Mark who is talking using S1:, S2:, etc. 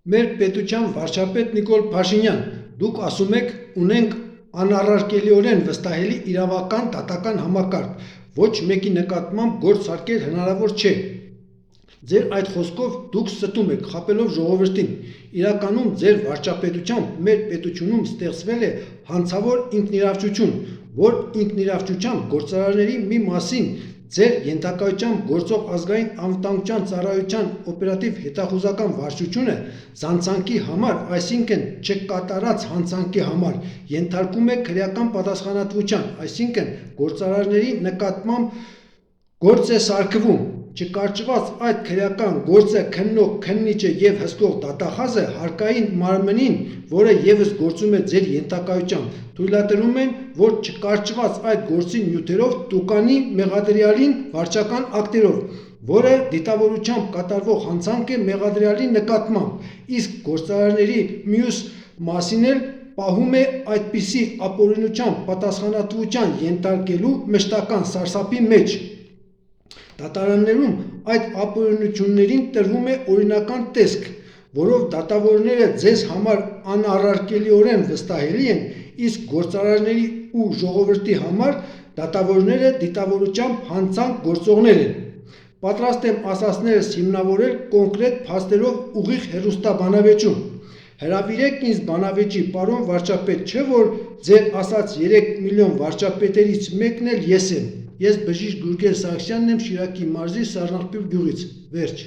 S1: Մեր պետության վարչապետ Նիկոլ Փաշինյան, դուք ասում եք ունենք անառարկելիորեն վստահելի իրավական դատական համակարգ, ոչ մեկի նկատմամբ գործ սարքել հնարավոր չէ։ Ձեր այդ խոսքով դուք ստում եք, խաբելով ժողովրդին։ Իրականում ձեր վարչապետությամբ մեր պետությունում ստեղծվել է հանցավոր ինքնիրավչություն, որ ինքնիրավչությամբ գործարարների մի մասին ձեր ենթակայությամբ գործող ազգային անվտանգության ծառայության օպերատիվ հետախուզական վարչությունը զանցանքի համար, այսինքն չկատարած հանցանքի համար, ենթարկում է քրեական պատասխանատվության, այսինքն գործարարների նկատմամբ գործ է սարքվում, չկարճված այդ քրեական գործը քննող, քննիչը և հսկող դատախազը հարկային մարմնին, որը ևս գործում է ձեր ենթակայությամբ, թույլատրում են, որ չկարճված այդ գործի նյութերով տուկանի մեղադրյալին վարչական ակտերով, որը դիտավորությամբ կատարվող հանցանք է մեղադրյալի նկատմամբ, իսկ գործարարների մյուս մասին էլ պահում է այդպիսի ապօրինությամբ պատասխանատվության ենթարկելու մշտական սարսափի մեջ։ Դատարաններում այդ ապօրինություններին տրվում է օրինական տեսք, որով դատավորները ձեզ համար անառարկելիորեն վստահելի են, իսկ գործարարների ու ժողովրդի համար դատավորները դիտավորությամբ հանցանք գործողներ են։ Պատրաստ եմ ասածներս հիմնավորել կոնկրետ փաստերով ուղիղ հեռուստաբանավեճում։ Հրավիրեք ինձ բանավեճի, պարոն վարչապետ, չէ՞ որ ձեր ասած 3 միլիոն վարչապետերից մեկն էլ ես եմ։ Ես բժիշկ Գուրգեն Սարգսյանն եմ, Շիրակի մարզի Սառնախբյուր գյուղից։ Վերջ։